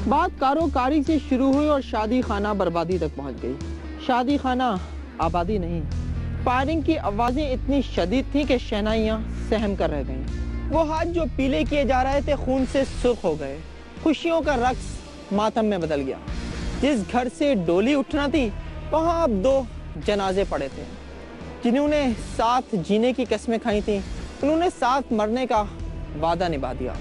बात कारोकारी से शुरू हुई और शादी खाना बर्बादी तक पहुंच गई। शादी खाना आबादी नहीं। फायरिंग की आवाजें इतनी शदीद थी कि शहनाइयां सहम कर रह गईं। वो हाथ जो पीले किए जा रहे थे खून से सुर्ख हो गए। खुशियों का रक्स मातम में बदल गया। जिस घर से डोली उठना थी वहां अब 2 जनाजे पड़े थे। जिन्होंने साथ जीने की कस्में खाई थी उन्होंने साथ मरने का वादा निभा दिया।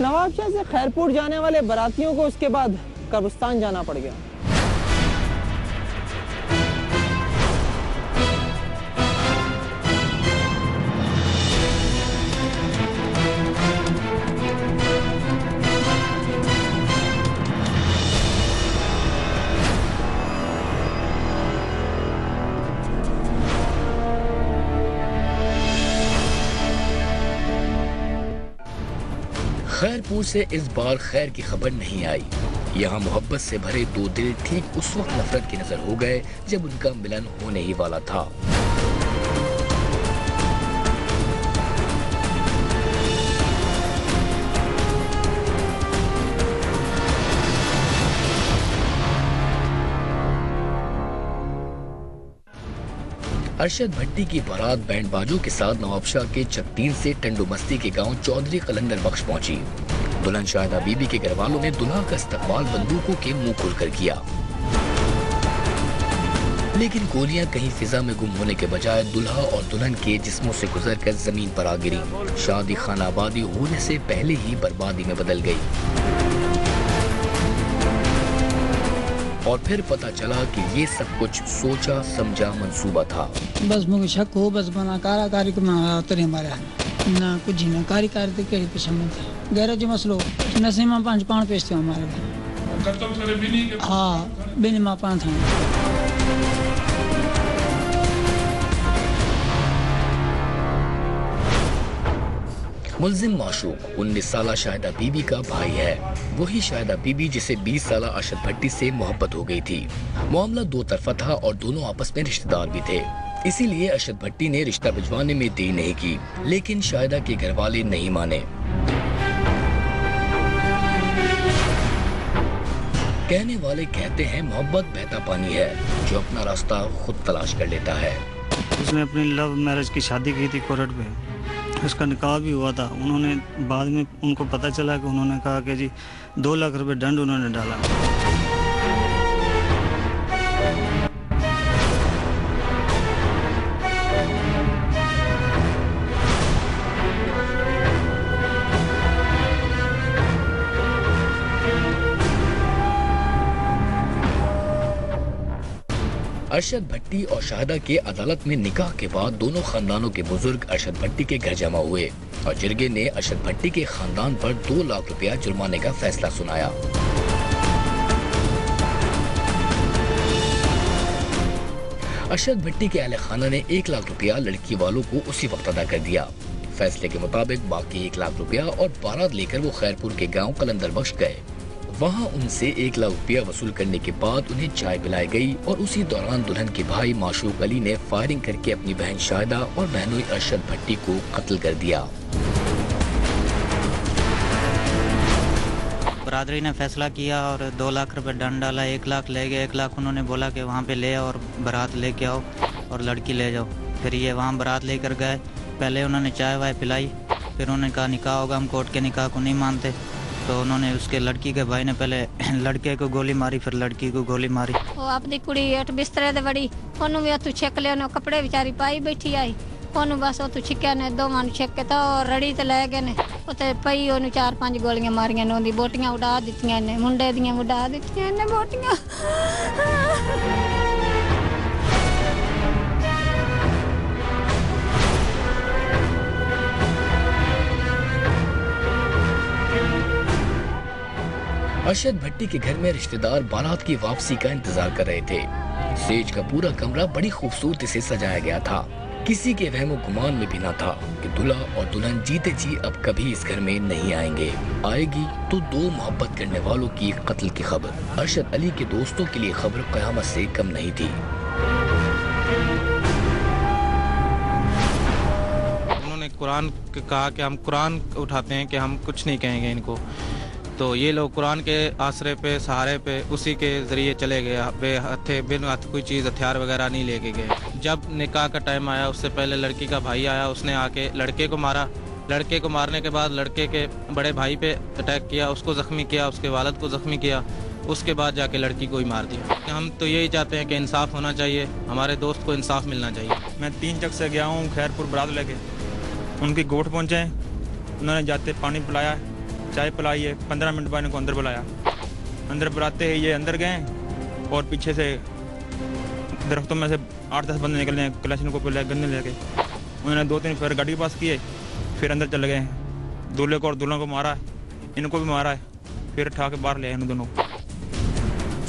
नवाबशाह से खैरपुर जाने वाले बारातियों को उसके बाद कब्रिस्तान जाना पड़ गया। खैरपुर से इस बार खैर की खबर नहीं आई। यहाँ मोहब्बत से भरे 2 दिल ठीक उस वक्त नफरत की नजर हो गए जब उनका मिलन होने ही वाला था। अरशद भट्टी की बारात बैंड बाजों के साथ नवाबशाह के 36 से टंडू मस्ती के गांव चौधरी कलंदर बख्श पहुंची। दुल्हन शाहिदा बीबी के घर वालों ने दुल्हा का इस्तकबाल बंदूकों के मुंह खोलकर किया, लेकिन गोलियां कहीं फिजा में गुम होने के बजाय दुल्हा और दुल्हन के जिस्मों से गुजरकर जमीन पर आ गिरी। शादी खाना आबादी होने से पहले ही बर्बादी में बदल गई। और फिर पता चला कि ये सब कुछ सोचा समझा मंसूबा था। बस मुझे शक हो बस बना काराकारी को मैं हमारे ना कुछ ना कारीकारी थे कहीं पे समझ गैर जो मसलो नशे में 5 पान पेश थे हमारे। हाँ बिन माँ 5 था। मुल्जिम माशूक 19 साला शाहिदा बीबी का भाई है। वही शाहिदा बीबी जिसे 20 साला अरशद भट्टी से मोहब्बत हो गई थी। मामला 2 तरफा था और दोनों आपस में रिश्तेदार भी थे। इसीलिए अरशद भट्टी ने रिश्ता भिजवाने में देरी नहीं की, लेकिन शाहिदा के घर वाले नहीं माने। कहने वाले कहते हैं मोहब्बत बहता पानी है जो अपना रास्ता खुद तलाश कर लेता है। उसने अपनी लव मैरिज की शादी की थी कोर्ट पे, उसका निकाह भी हुआ था। उन्होंने बाद में उनको पता चला कि उन्होंने कहा कि जी 2 लाख रुपए दंड उन्होंने डाला। अरशद भट्टी और शाहिदा के अदालत में निकाह के बाद दोनों खानदानों के बुजुर्ग अरशद भट्टी के घर जमा हुए और जिरगे ने अरशद भट्टी के खानदान पर 2 लाख रुपया जुर्माने का फैसला सुनाया। अरशद भट्टी के अहले खाना ने 1 लाख रुपया लड़की वालों को उसी वक्त अदा कर दिया। फैसले के मुताबिक बाकी 1 लाख रुपया और बारात लेकर वो खैरपुर के गाँव कलंदर बख्श गए। वहाँ उनसे 1 लाख रुपया वसूल करने के बाद उन्हें चाय पिलाई गई और उसी दौरान दुल्हन के भाई माशूक अली ने फायरिंग करके अपनी बहन शाहिदा और बहनोई अरशद भट्टी को कत्ल कर दिया। बरादरी ने फैसला किया और 2 लाख रुपए दंड डाला। 1 लाख ले गए। 1 लाख उन्होंने बोला कि वहाँ पे ले आओ और बारात लेके आओ और लड़की ले जाओ। फिर ये वहाँ बारात लेकर गए। पहले उन्होंने चाय वाय पिलाई, फिर उन्होंने कहा निकाह होगा, हम कोर्ट के निकाह को नहीं मानते। तो उन्होंने उसके लड़की के भाई ने पहले लड़के को गोली मारी, फिर लड़की को गोली मारी। वो अपनी कुड़ी अट बिस्तरे दे बड़ी ओनू भी तू छक ले, कपड़े बेचारी पाई बैठी आई ओनू बस तू छिक्या ने 2 मानू छक के तो रड़ी ते ले गए ने उते पई ओनू 4-5 गोलियां मारियां ने, ओंदी बोटियां उड़ा दित्तियां ने, मुंडे दियां उड़ा दित्तियां ने बोटियां। अरशद भट्टी के घर में रिश्तेदार बारात की वापसी का इंतजार कर रहे थे। सेज का पूरा कमरा बड़ी खूबसूरती से सजाया गया था। किसी के वहमो गुमान में भी न था कि दूल्हा और दुल्हन जीते जी अब कभी इस घर में नहीं आएंगे। आएगी तो 2 मोहब्बत करने वालों की कत्ल की खबर। अरशद अली के दोस्तों के लिए खबर कयामत से कम नहीं थी। उन्होंने कुरान कहा कि हम कुरान उठाते हैं कि हम कुछ नहीं कहेंगे इनको। तो ये लोग कुरान के आसरे पे, सहारे पे, उसी के ज़रिए चले गए, बिन हथ कोई चीज़, हथियार वगैरह नहीं लेके गए। जब निकाह का टाइम आया उससे पहले लड़की का भाई आया, उसने आके लड़के को मारा। लड़के को मारने के बाद लड़के के बड़े भाई पे अटैक किया, उसको ज़ख्मी किया, उसके वालिद को ज़ख्मी किया, उसके बाद जाके लड़की को ही मार दिया। हम तो यही चाहते हैं कि इंसाफ होना चाहिए, हमारे दोस्त को इंसाफ मिलना चाहिए। मैं 3 चक से गया हूँ खैरपुर बारात लेके, उनकी गोठ पहुँचे, उन्होंने जाते पानी पिलाया, चाय पिलाई है, 15 मिनट बाद इनको अंदर बुलाया। अंदर बुलाते ही ये अंदर गए और पीछे से दरख्तों में से 8-10 बंदे निकले, कलेक्शन को पिलाया गन्ने लेके। उन्होंने 2-3 फिर गाड़ी के पास किए, फिर अंदर चले गए। दूल्हे को और दुल्हन को मारा, इनको भी मारा है, फिर उठा के बाहर ले आए इन दोनों।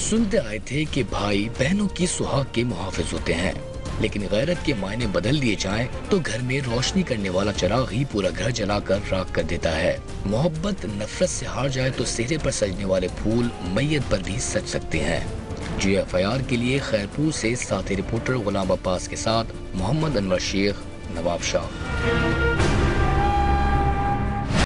सुनते आए थे कि भाई बहनों की सुहाग के मुहाफिज होते हैं, लेकिन गैरत के मायने बदल दिए जाएं तो घर में रोशनी करने वाला चिराग ही पूरा घर जलाकर राख कर देता है। मोहब्बत नफरत से हार जाए तो चेहरे पर सजने वाले फूल मैयत पर भी सज सकते हैं। GFIR के लिए खैरपुर से साथी रिपोर्टर गुलाम अब्बास के साथ मोहम्मद अनवर शेख, नवाब शाह।